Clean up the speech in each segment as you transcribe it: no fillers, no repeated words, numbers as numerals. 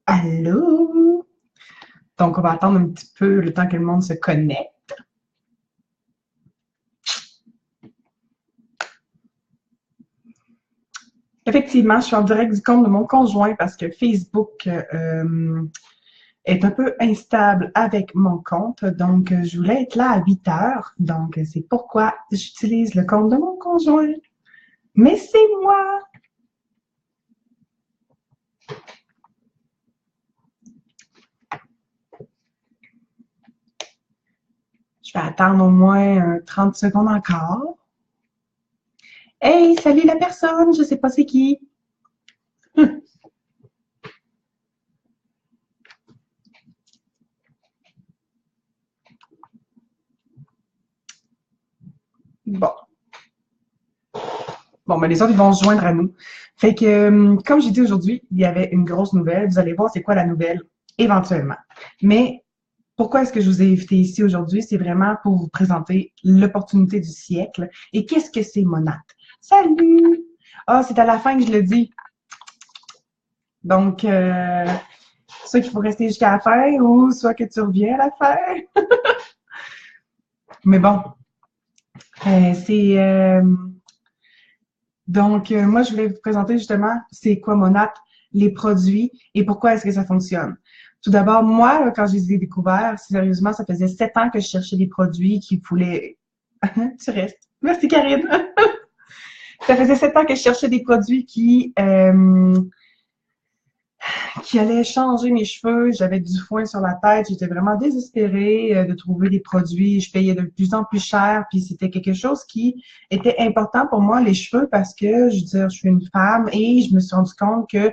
Allô? Donc, on va attendre un petit peu le temps que le monde se connecte. Effectivement, je suis en direct du compte de mon conjoint parce que Facebook est un peu instable avec mon compte. Donc, je voulais être là à 8 heures. Donc, c'est pourquoi j'utilise le compte de mon conjoint. Mais c'est moi! Je vais attendre au moins 30 secondes encore. Hey, salut la personne! Je sais pas c'est qui. Bon. Bon, ben les autres, ils vont se joindre à nous. Fait que, comme j'ai dit aujourd'hui, il y avait une grosse nouvelle. Vous allez voir c'est quoi la nouvelle, éventuellement. Mais pourquoi est-ce que je vous ai invité ici aujourd'hui? C'est vraiment pour vous présenter l'opportunité du siècle. Et qu'est-ce que c'est, Monat? Salut! Ah, c'est à la fin que je le dis. Donc, soit qu'il faut rester jusqu'à la fin ou soit que tu reviens à la fin. Mais bon, c'est... Donc, moi, je voulais vous présenter justement c'est quoi Monat, les produits et pourquoi est-ce que ça fonctionne. Tout d'abord, moi, quand je les ai découverts, sérieusement, ça faisait 7 ans que je cherchais des produits qui voulaient... Tu restes. Merci, Karine. Ça faisait 7 ans que je cherchais des produits qui allait changer mes cheveux. J'avais du foin sur la tête. J'étais vraiment désespérée de trouver des produits. Je payais de plus en plus cher. Puis c'était quelque chose qui était important pour moi, les cheveux, parce que, je veux dire, je suis une femme et je me suis rendu compte que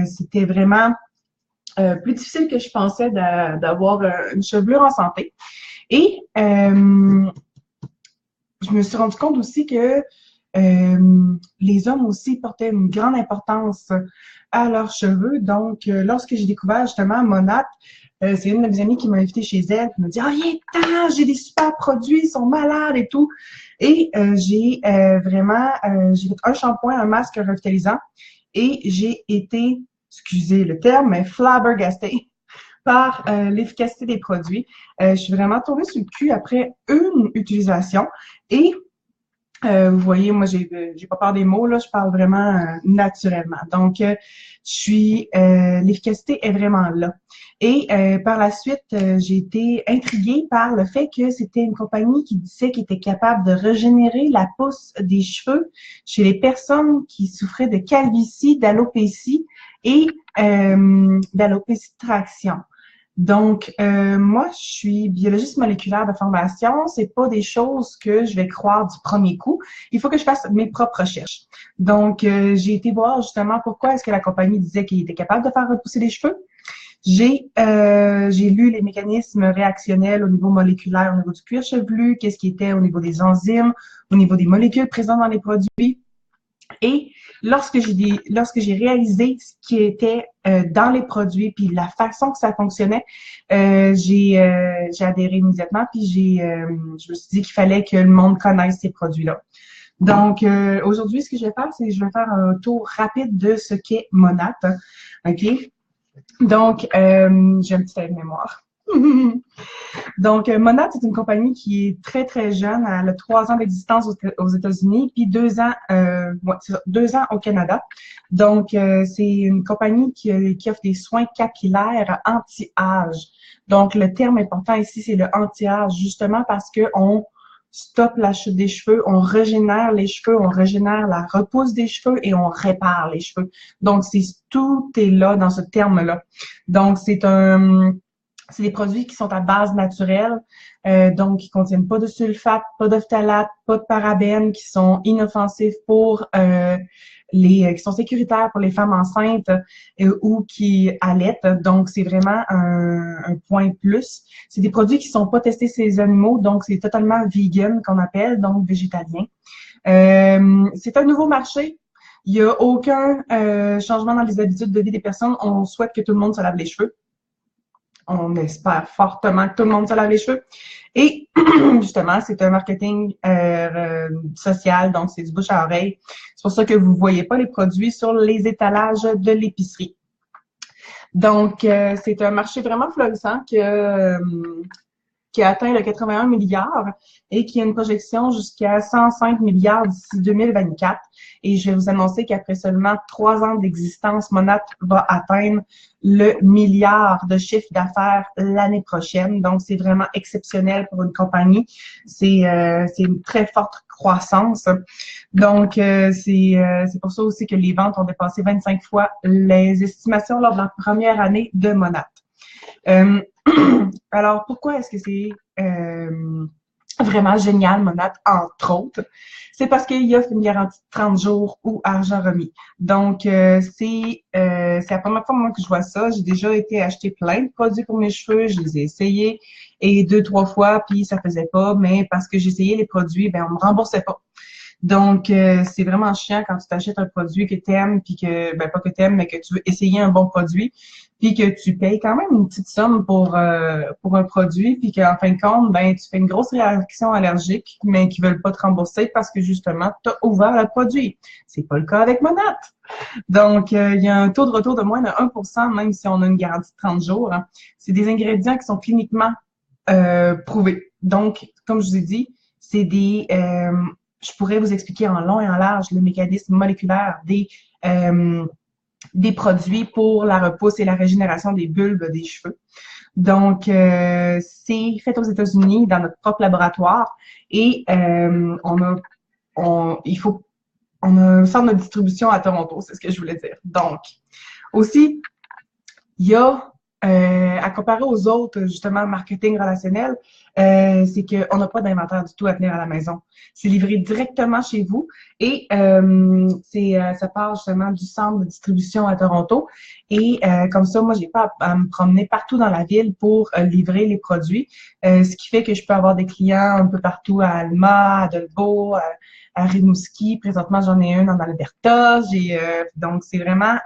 c'était vraiment plus difficile que je pensais d'avoir une chevelure en santé. Et je me suis rendu compte aussi que les hommes aussi portaient une grande importance à leurs cheveux. Donc, lorsque j'ai découvert justement Monat, c'est une de mes amies qui m'a invitée chez elle, qui m'a dit «Ah, viens, j'ai des super produits, ils sont malades et tout». Et j'ai vraiment, j'ai fait un shampoing, un masque revitalisant et j'ai été, excusez le terme, mais flabbergastée par l'efficacité des produits. Je suis vraiment tombée sur le cul après une utilisation et vous voyez, moi, j'ai pas peur des mots, là, je parle vraiment naturellement. Donc, l'efficacité est vraiment là. Et par la suite, j'ai été intriguée par le fait que c'était une compagnie qui disait qu'elle était capable de régénérer la pousse des cheveux chez les personnes qui souffraient de calvitie, d'alopécie et d'alopécie de traction. Donc, moi, je suis biologiste moléculaire de formation. C'est pas des choses que je vais croire du premier coup. Il faut que je fasse mes propres recherches. Donc, j'ai été voir justement pourquoi est-ce que la compagnie disait qu'il était capable de faire repousser les cheveux. J'ai lu les mécanismes réactionnels au niveau moléculaire, au niveau du cuir chevelu, qu'est-ce qui était au niveau des enzymes, au niveau des molécules présentes dans les produits. Et lorsque j'ai réalisé ce qui était dans les produits, puis la façon que ça fonctionnait, j'ai adhéré immédiatement, puis je me suis dit qu'il fallait que le monde connaisse ces produits-là. Donc, aujourd'hui, ce que je vais faire, c'est que je vais faire un tour rapide de ce qu'est Monat. OK? Donc, j'ai un petit aide-mémoire. Donc, Monat, c'est une compagnie qui est très, très jeune. Elle a 3 ans d'existence aux États-Unis, puis 2 ans, 2 ans au Canada. Donc, c'est une compagnie qui offre des soins capillaires anti-âge. Donc, le terme important ici, c'est le anti-âge, justement parce qu'on stoppe la chute des cheveux, on régénère les cheveux, on régénère la repousse des cheveux et on répare les cheveux. Donc, tout est là dans ce terme-là. Donc, c'est des produits qui sont à base naturelle, donc qui contiennent pas de sulfate, pas de phtalate, pas de parabènes, qui sont inoffensifs pour qui sont sécuritaires pour les femmes enceintes ou qui allaitent. Donc, c'est vraiment un point plus. C'est des produits qui sont pas testés sur les animaux, donc c'est totalement vegan qu'on appelle, donc végétalien. C'est un nouveau marché. Il n'y a aucun changement dans les habitudes de vie des personnes. On souhaite que tout le monde se lave les cheveux. On espère fortement que tout le monde se lave les cheveux. Et justement, c'est un marketing social, donc c'est du bouche à oreille. C'est pour ça que vous ne voyez pas les produits sur les étalages de l'épicerie. Donc, c'est un marché vraiment florissant qui a atteint le 81 milliards et qui a une projection jusqu'à 105 milliards d'ici 2024. Et je vais vous annoncer qu'après seulement 3 ans d'existence, Monat va atteindre le milliard de chiffre d'affaires l'année prochaine. Donc, c'est vraiment exceptionnel pour une compagnie. C'est une très forte croissance. Donc, c'est pour ça aussi que les ventes ont dépassé 25 fois les estimations lors de la première année de Monat. Alors, pourquoi est-ce que c'est vraiment génial, Monat, entre autres? C'est parce qu'il offre une garantie de 30 jours ou argent remis. Donc, c'est la première fois moi que je vois ça. J'ai déjà été acheter plein de produits pour mes cheveux. Je les ai essayés et 2-3 fois, puis ça faisait pas. Mais parce que j'essayais les produits, ben on me remboursait pas. Donc, c'est vraiment chiant quand tu t'achètes un produit que tu aimes, puis que, ben pas que tu aimes, mais que tu veux essayer un bon produit, puis que tu payes quand même une petite somme pour un produit, puis qu'en fin de compte, ben tu fais une grosse réaction allergique, mais qu'ils veulent pas te rembourser parce que justement, tu as ouvert le produit. C'est pas le cas avec Monat. Donc, il y a un taux de retour de moins de 1%, même si on a une garantie de 30 jours. Hein. C'est des ingrédients qui sont cliniquement prouvés. Donc, comme je vous ai dit, c'est je pourrais vous expliquer en long et en large le mécanisme moléculaire des produits pour la repousse et la régénération des bulbes des cheveux. Donc, c'est fait aux États-Unis dans notre propre laboratoire et on a un centre de distribution à Toronto, c'est ce que je voulais dire. Donc, aussi, il y a à comparer aux autres, justement, marketing relationnel, c'est qu'on n'a pas d'inventaire du tout à tenir à la maison. C'est livré directement chez vous et ça part justement du centre de distribution à Toronto. Et comme ça, moi, j'ai pas à me promener partout dans la ville pour livrer les produits, ce qui fait que je peux avoir des clients un peu partout à Alma, à Dolbeau, à Rimouski. Présentement, j'en ai une en Alberta. Donc, c'est vraiment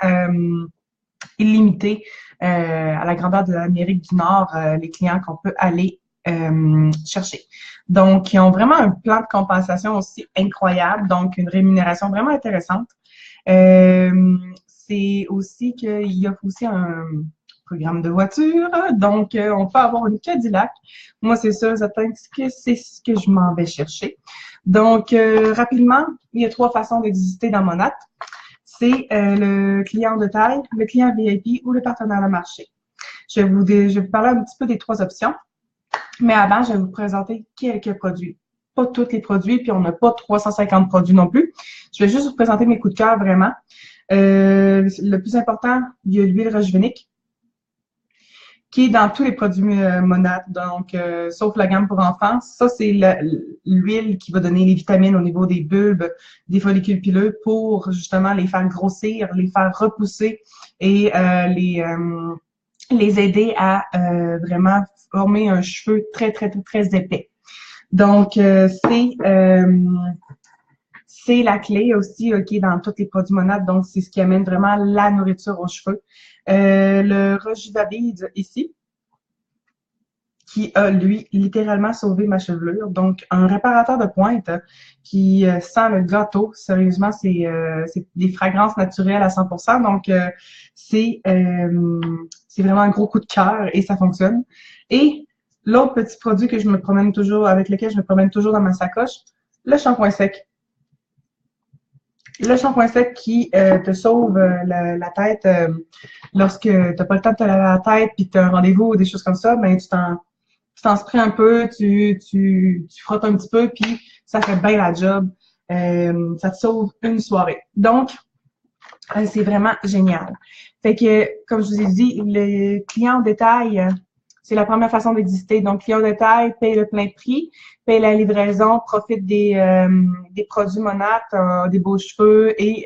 illimité à la grandeur de l'Amérique du Nord, les clients qu'on peut aller chercher. Donc, ils ont vraiment un plan de compensation aussi incroyable, donc une rémunération vraiment intéressante. C'est aussi qu'il offre aussi un programme de voiture, donc on peut avoir une Cadillac. Moi, c'est sûr, certain que c'est ce que je m'en vais chercher. Donc, rapidement, il y a 3 façons d'exister dans Monat. C'est le client de taille, le client VIP ou le partenaire de marché. Je vais vous parler un petit peu des 3 options, mais avant, je vais vous présenter quelques produits. Pas tous les produits, puis on n'a pas 350 produits non plus. Je vais juste vous présenter mes coups de cœur vraiment. Le plus important, il y a l'huile Rejuveniq, qui est dans tous les produits Monat, donc sauf la gamme pour enfants. Ça, c'est l'huile qui va donner les vitamines au niveau des bulbes, des follicules pileux pour justement les faire grossir, les faire repousser et les aider à vraiment former un cheveu très, très, très, très épais. Donc, c'est la clé aussi qui est dans tous les produits Monat, donc c'est ce qui amène vraiment la nourriture aux cheveux. Le Rejuvabid ici, qui a, lui, littéralement sauvé ma chevelure. Donc, un réparateur de pointe qui sent le gâteau. Sérieusement, c'est des fragrances naturelles à 100%. Donc, c'est vraiment un gros coup de cœur et ça fonctionne. Et l'autre petit produit que avec lequel je me promène toujours dans ma sacoche, le shampoing sec. Le shampoing sec qui te sauve la tête lorsque tu n'as pas le temps de te laver la tête puis tu as un rendez-vous ou des choses comme ça, ben tu t'en sprays un peu, tu frottes un petit peu puis ça fait bien la job. Ça te sauve une soirée. Donc, c'est vraiment génial. Fait que, comme je vous ai dit, le client en détail, c'est la première façon d'exister. Donc, client de détail paye le plein prix, paye la livraison, profite des produits Monat, des beaux cheveux et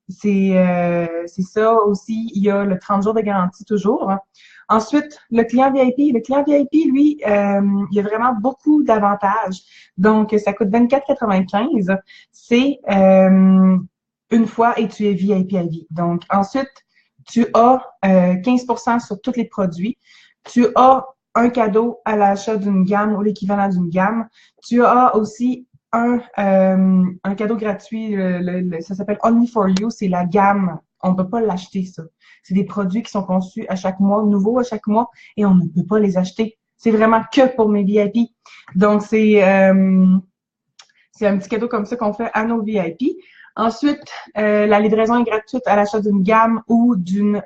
c'est ça aussi. Il y a le 30 jours de garantie toujours. Ensuite, le client VIP. Le client VIP, lui, il y a vraiment beaucoup d'avantages. Donc, ça coûte 24,95. C'est une fois et tu es VIP à vie. Donc, ensuite, tu as 15% sur tous les produits. Tu as un cadeau à l'achat d'une gamme ou l'équivalent d'une gamme. Tu as aussi un cadeau gratuit, ça s'appelle Only for You, c'est la gamme. On ne peut pas l'acheter, ça. C'est des produits qui sont conçus à chaque mois, nouveaux à chaque mois, et on ne peut pas les acheter. C'est vraiment que pour mes VIP. Donc, c'est un petit cadeau comme ça qu'on fait à nos VIP. Ensuite, la livraison est gratuite à l'achat d'une gamme ou de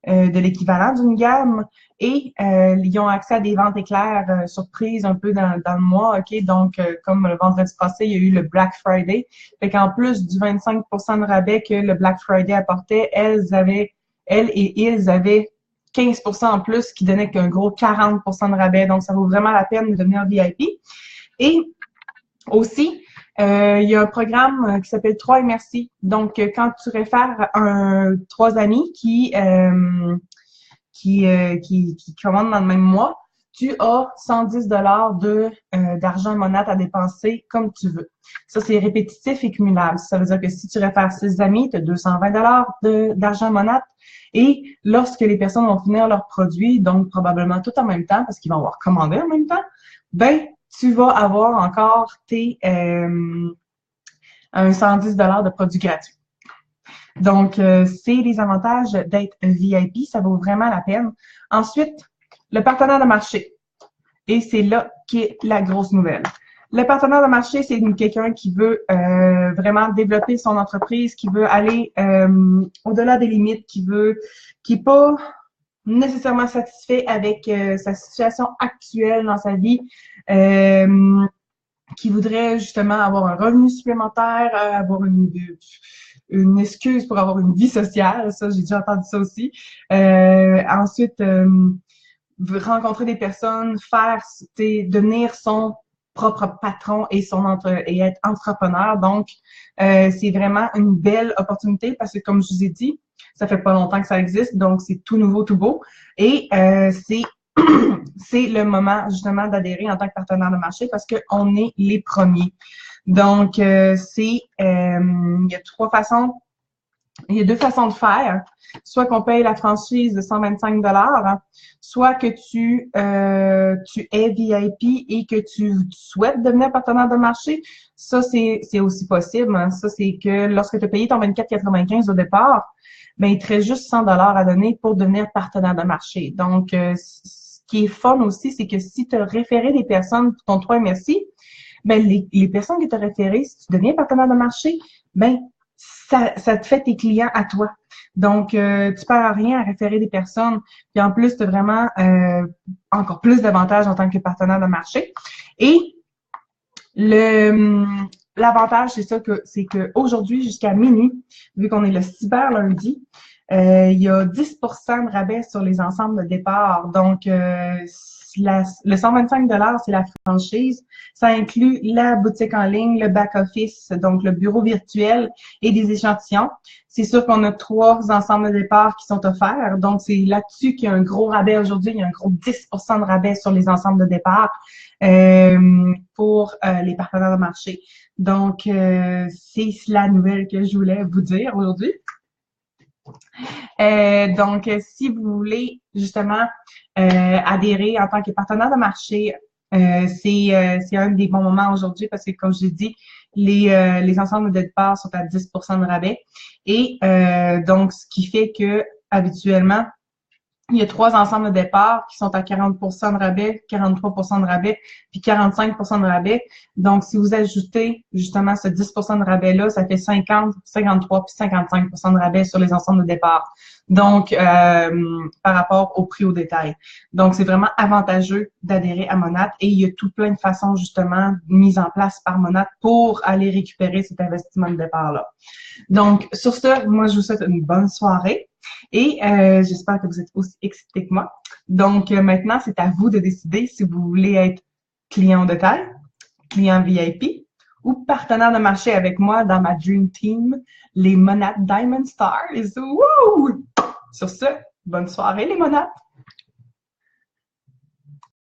l'équivalent d'une gamme. Et ils ont accès à des ventes éclairs surprises un peu dans le mois, OK? Donc, comme le vendredi passé, il y a eu le Black Friday. Fait qu'en plus du 25% de rabais que le Black Friday apportait, elles et ils avaient 15% en plus, qui donnait qu'un gros 40% de rabais. Donc, ça vaut vraiment la peine de devenir VIP. Et aussi, il y a un programme qui s'appelle 3 et merci. Donc, quand tu réfères trois amis qui commandent dans le même mois, tu as 110 d'argent monade à dépenser comme tu veux. Ça, c'est répétitif et cumulable. Ça veut dire que si tu réfères 6 amis, tu as 220 d'argent monade. Et lorsque les personnes vont finir leurs produits, donc probablement tout en même temps, parce qu'ils vont avoir commandé en même temps, ben tu vas avoir encore un 110 de produits gratuits. Donc, c'est les avantages d'être VIP, ça vaut vraiment la peine. Ensuite, le partenaire de marché. Et c'est là qu'est la grosse nouvelle. Le partenaire de marché, c'est quelqu'un qui veut vraiment développer son entreprise, qui veut aller au-delà des limites, qui n'est pas nécessairement satisfait avec sa situation actuelle dans sa vie, qui voudrait justement avoir un revenu supplémentaire, avoir une excuse pour avoir une vie sociale. Ça, j'ai déjà entendu ça aussi. Ensuite, rencontrer des personnes, devenir son propre patron et être entrepreneur. Donc, c'est vraiment une belle opportunité parce que, comme je vous ai dit, ça fait pas longtemps que ça existe, donc c'est tout nouveau, tout beau. Et c'est le moment justement d'adhérer en tant que partenaire de marché parce qu'on est les premiers. Donc, il y a il y a deux façons de faire. Soit qu'on paye la franchise de 125 $, soit que tu es VIP et que tu souhaites devenir partenaire de marché. Ça, c'est aussi possible. Hein. Ça, c'est que lorsque tu as payé ton 24,95 au départ, ben, il te reste juste 100 $ à donner pour devenir partenaire de marché. Donc, ce qui est fun aussi, c'est que si tu as référé des personnes pour ton 3 merci, ben, les personnes que tu as référées, si tu deviens partenaire de marché, ben, ça te fait tes clients à toi. Donc, tu perds rien à référer des personnes. Puis en plus, tu as vraiment encore plus d'avantages en tant que partenaire de marché. Et l'avantage, c'est que aujourd'hui, jusqu'à minuit, vu qu'on est le cyber lundi, il y a 10% de rabais sur les ensembles de départ. Donc, le 125 $, c'est la franchise. Ça inclut la boutique en ligne, le back-office, donc le bureau virtuel et des échantillons. C'est sûr qu'on a 3 ensembles de départ qui sont offerts. Donc, c'est là-dessus qu'il y a un gros rabais aujourd'hui. Il y a un gros 10% de rabais sur les ensembles de départ pour les partenaires de marché. Donc, c'est la nouvelle que je voulais vous dire aujourd'hui. Donc, si vous voulez justement adhérer en tant que partenaire de marché, c'est un des bons moments aujourd'hui parce que, comme je l'ai dit, les ensembles de départ sont à 10% de rabais. Et donc, ce qui fait que habituellement, il y a 3 ensembles de départ qui sont à 40% de rabais, 43% de rabais, puis 45% de rabais. Donc, si vous ajoutez justement ce 10% de rabais-là, ça fait 50, 53 puis 55% de rabais sur les ensembles de départ. Donc, par rapport au prix au détail. Donc, c'est vraiment avantageux d'adhérer à Monat et il y a tout plein de façons justement mises en place par Monat pour aller récupérer cet investissement de départ-là. Donc, sur ce, moi, je vous souhaite une bonne soirée. Et j'espère que vous êtes aussi excités que moi. Donc, maintenant, c'est à vous de décider si vous voulez être client au détail, client VIP ou partenaire de marché avec moi dans ma Dream Team, les Monat Diamond Stars. Woo! Sur ce, bonne soirée les Monat!